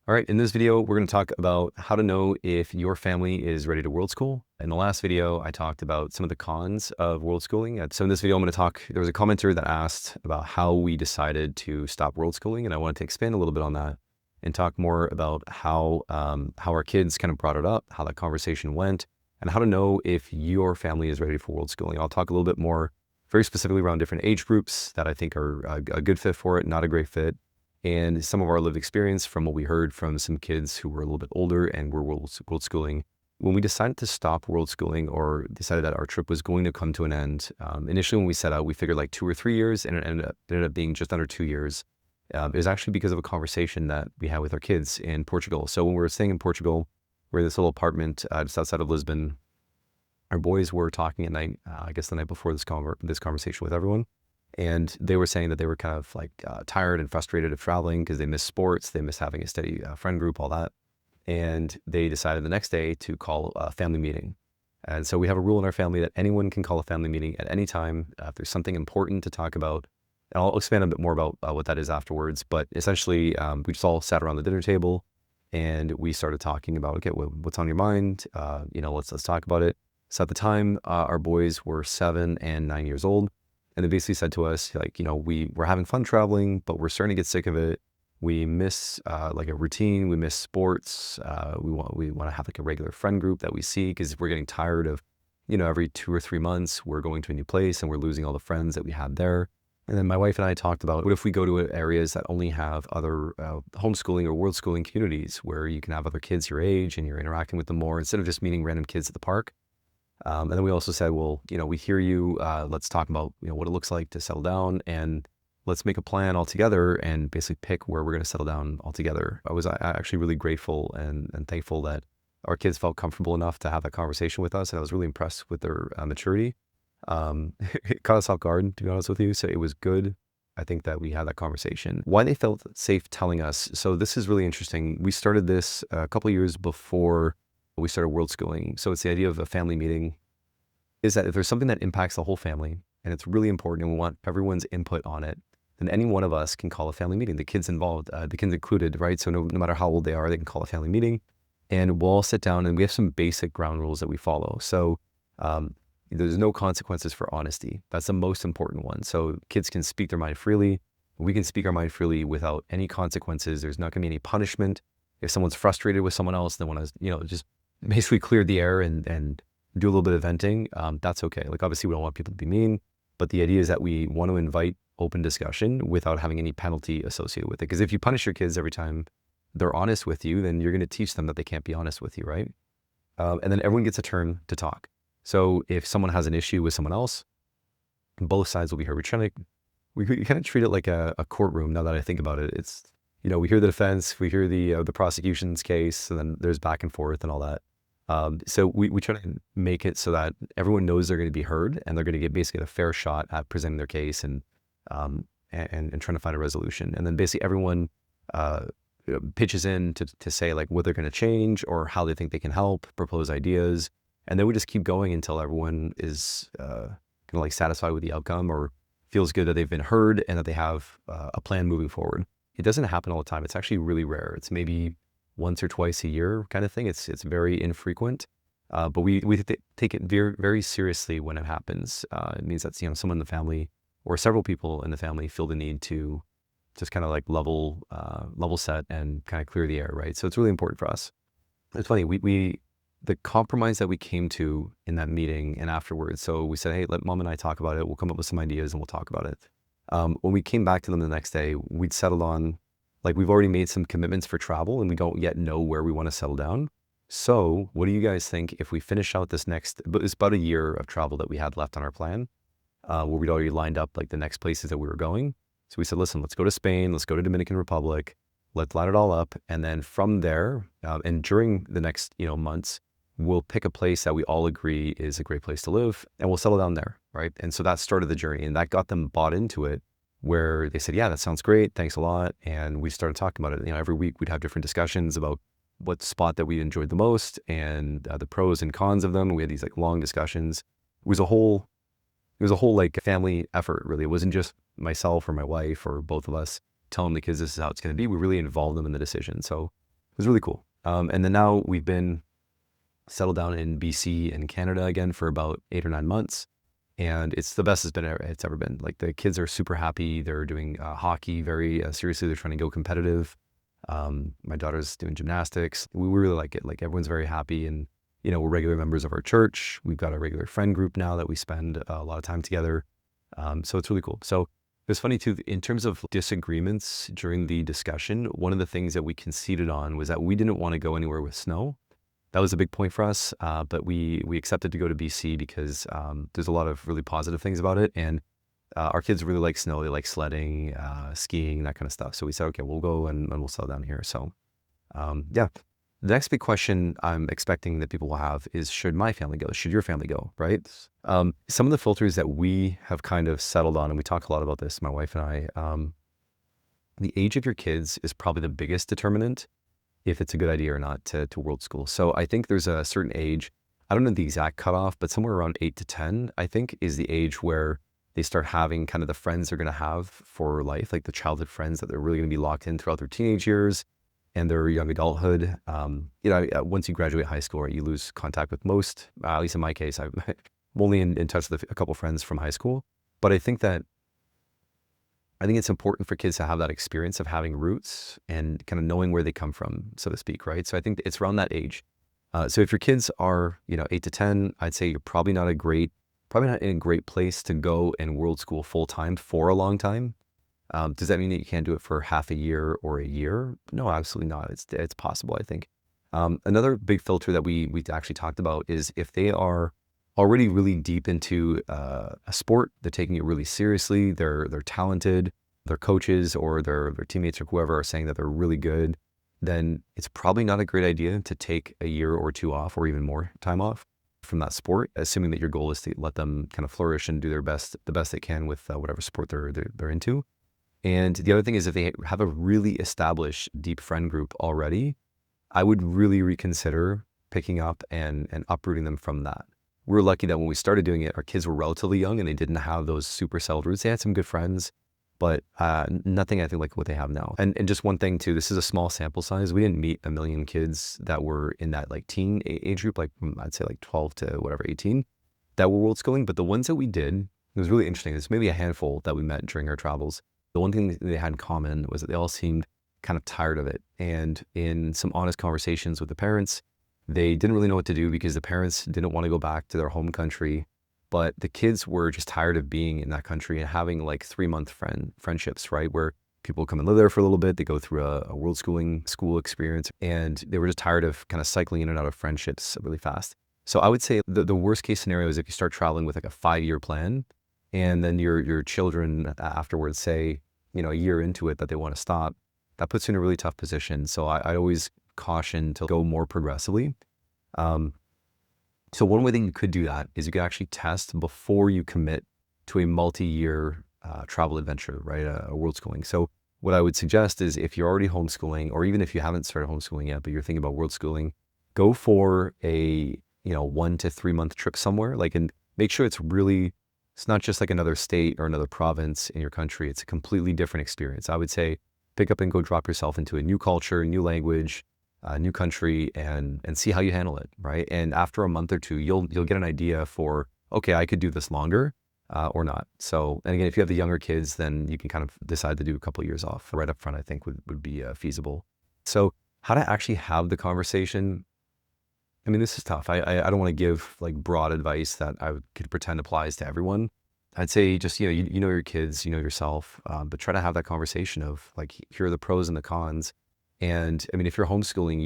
All right, in this video, we're going to talk about how to know if your family is ready to world school. In the last video, I talked about some of the cons of world schooling. So in this video, I'm going to talk, there was a commenter that asked about how we decided to stop world schooling, and I wanted to expand a little bit on that and talk more about how our kids kind of brought it up, how that conversation went, and how to know if your family is ready for world schooling. I'll talk a little bit more very specifically around different age groups that I think are a good fit for it, not a great fit, and some of our lived experience from what we heard from some kids who were a little bit older and were world schooling. When we decided to stop world schooling or decided that our trip was going to come to an end, initially when we set out, we figured like 2 or 3 years, and it ended up being just under 2 years. It was actually because of a conversation that we had with our kids in Portugal. So when we were staying in Portugal, we're in this little apartment just outside of Lisbon. Our boys were talking at night, I guess the night before this conversation with everyone. And they were saying that they were kind of like tired and frustrated of traveling because they miss sports, they miss having a steady friend group, all that. And they decided the next day to call a family meeting. And so we have a rule in our family that anyone can call a family meeting at any time if there's something important to talk about. And I'll expand a bit more about what that is afterwards. But essentially, we just all sat around the dinner table and we started talking about, okay, what's on your mind? Let's talk about it. So at the time, our boys were 7 and 9 years old. And they basically said to us, like, we're having fun traveling, but we're starting to get sick of it. We miss like a routine. We miss sports. We want to have like a regular friend group that we see because we're getting tired of, every 2 or 3 months, we're going to a new place and we're losing all the friends that we had there. And then my wife and I talked about, what if we go to areas that only have other homeschooling or world schooling communities where you can have other kids your age and you're interacting with them more instead of just meeting random kids at the park. And then we also said, well, we hear you, let's talk about, what it looks like to settle down and let's make a plan all together and basically pick where we're going to settle down all together. I was actually really grateful and thankful that our kids felt comfortable enough to have that conversation with us. And I was really impressed with their maturity. It caught us off guard, to be honest with you. So it was good, I think, that we had that conversation. Why they felt safe telling us. So this is really interesting. We started this a couple of years before we started world schooling. So it's the idea of a family meeting is that if there's something that impacts the whole family and it's really important and we want everyone's input on it, then any one of us can call a family meeting, the kids involved, the kids included, right? So no matter how old they are, they can call a family meeting and we'll all sit down and we have some basic ground rules that we follow. So there's no consequences for honesty. That's the most important one. So kids can speak their mind freely. We can speak our mind freely without any consequences. There's not gonna be any punishment. If someone's frustrated with someone else, they want to, just basically clear the air and do a little bit of venting, that's okay. Like obviously we don't want people to be mean, but the idea is that we want to invite open discussion without having any penalty associated with it. Because if you punish your kids every time they're honest with you, then you're going to teach them that they can't be honest with you, right? And then everyone gets a turn to talk. So if someone has an issue with someone else, both sides will be heard. We kind of treat it like a courtroom. Now that I think about it, it's, we hear the defense, we hear the prosecution's case, and then there's back and forth and all that. So we try to make it so that everyone knows they're going to be heard and they're going to get basically a fair shot at presenting their case and trying to find a resolution. And then basically everyone pitches in to say like what they're going to change or how they think they can help, propose ideas. And then we just keep going until everyone is kind of like satisfied with the outcome or feels good that they've been heard and that they have a plan moving forward. It doesn't happen all the time. It's actually really rare. It's maybe once or twice a year kind of thing. It's very infrequent, but we take it very, very seriously when it happens. It means that, someone in the family or several people in the family feel the need to just kind of like level set and kind of clear the air, right? So it's really important for us. It's funny, the compromise that we came to in that meeting and afterwards, so we said, hey, let mom and I talk about it. We'll come up with some ideas and we'll talk about it. When we came back to them the next day, we'd settled on, like, we've already made some commitments for travel and we don't yet know where we want to settle down. So what do you guys think if we finish out it's about a year of travel that we had left on our plan, where we'd already lined up like the next places that we were going. So we said, listen, let's go to Spain, let's go to Dominican Republic, let's line it all up. And then from there, and during the next, months, we'll pick a place that we all agree is a great place to live and we'll settle down there, right? And so that started the journey and that got them bought into it, where they said, yeah, that sounds great. Thanks a lot. And we started talking about it. Every week we'd have different discussions about what spot that we enjoyed the most and the pros and cons of them. We had these like long discussions. It was a whole like family effort, really. It wasn't just myself or my wife or both of us telling the kids this is how it's going to be. We really involved them in the decision. So was really cool. And then now we've been settled down in BC and Canada again for about 8 or 9 months. And it's the best it's ever been. Like the kids are super happy. They're doing hockey very seriously. They're trying to go competitive. My daughter's doing gymnastics. We really like it. Like everyone's very happy, and we're regular members of our church. We've got a regular friend group now that we spend a lot of time together. So it's really cool. So it was funny too, in terms of disagreements during the discussion, one of the things that we conceded on was that we didn't want to go anywhere with snow. That was a big point for us, but we accepted to go to BC because there's a lot of really positive things about it, and our kids really like snow. They like sledding, skiing, that kind of stuff. So we said, okay, we'll go and we'll settle down here. So yeah. The next big question I'm expecting that people will have is, should my family go? Should your family go, right? Some of the filters that we have kind of settled on, and we talk a lot about this, my wife and I, the age of your kids is probably the biggest determinant if it's a good idea or not to world school. So I think there's a certain age, I don't know the exact cutoff, but somewhere around 8 to 10, I think, is the age where they start having kind of the friends they're going to have for life, like the childhood friends that they're really going to be locked in throughout their teenage years and their young adulthood. Once you graduate high school, right, you lose contact with most, at least in my case, I'm only in touch with a couple friends from high school. But I think it's important for kids to have that experience of having roots and kind of knowing where they come from, so to speak, right? So I think it's around that age. So if your kids are, 8 to 10, I'd say you're probably not in a great place to go and world school full time for a long time. Does that mean that you can't do it for half a year or a year? No, absolutely not. It's possible, I think. Another big filter that we actually talked about is if they are already really deep into a sport, they're taking it really seriously, they're talented, their coaches or their teammates or whoever are saying that they're really good, then it's probably not a great idea to take a year or two off or even more time off from that sport, assuming that your goal is to let them kind of flourish and do the best they can with whatever sport they're into. And the other thing is, if they have a really established deep friend group already, I would really reconsider picking up and uprooting them from that. We were lucky that when we started doing it, our kids were relatively young and they didn't have those super settled roots. They had some good friends, but nothing I think like what they have now. And just one thing too, this is a small sample size. We didn't meet a million kids that were in that like teen age group, like I'd say like 12 to whatever, 18, that were world schooling. But the ones that we did, it was really interesting. There's maybe a handful that we met during our travels. The one thing that they had in common was that they all seemed kind of tired of it. And in some honest conversations with the parents, they didn't really know what to do because the parents didn't want to go back to their home country, but the kids were just tired of being in that country and having like 3-month friendships, right? Where people come and live there for a little bit, they go through a world schooling school experience, and they were just tired of kind of cycling in and out of friendships really fast. So I would say the worst case scenario is if you start traveling with like a 5-year plan, and then your children afterwards say, a year into it that they want to stop, that puts you in a really tough position. So I always caution to go more progressively. So one way that you could do that is you could actually test before you commit to a multi-year travel adventure, right? A world schooling. So what I would suggest is if you're already homeschooling, or even if you haven't started homeschooling yet, but you're thinking about world schooling, go for a 1 to 3 month trip somewhere, and make sure it's not just like another state or another province in your country. It's a completely different experience. I would say pick up and go drop yourself into a new culture, new language, new country, and see how you handle it, right? And after a month or two, you'll get an idea for, okay, I could do this longer or not. So, and again, if you have the younger kids, then you can kind of decide to do a couple of years off right up front, I think would be feasible. So how to actually have the conversation. I mean, this is tough. I don't want to give like broad advice that I could pretend applies to everyone. I'd say just, you know your kids, you know yourself, but try to have that conversation of like, here are the pros and the cons. And I mean, if you're homeschooling,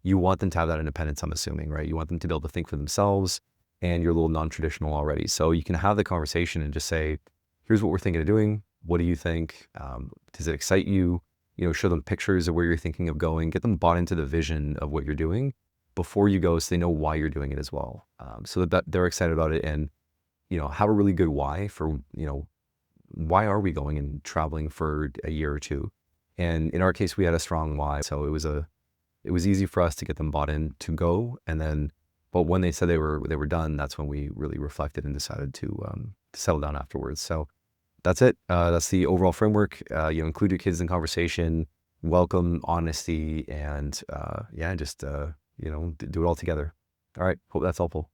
you want them to have that independence, I'm assuming, right? You want them to be able to think for themselves, and you're a little non-traditional already. So you can have the conversation and just say, here's what we're thinking of doing. What do you think? Does it excite you? Show them pictures of where you're thinking of going, get them bought into the vision of what you're doing before you go, so they know why you're doing it as well. So that they're excited about it, and, have a really good why for, why are we going and traveling for a year or two? And in our case, we had a strong why. So it was easy for us to get them bought in to go. And then, but when they said they were done, that's when we really reflected and decided to settle down afterwards. So that's it. That's the overall framework. Include your kids in conversation, welcome honesty and, yeah, just, do it all together. All right. Hope that's helpful.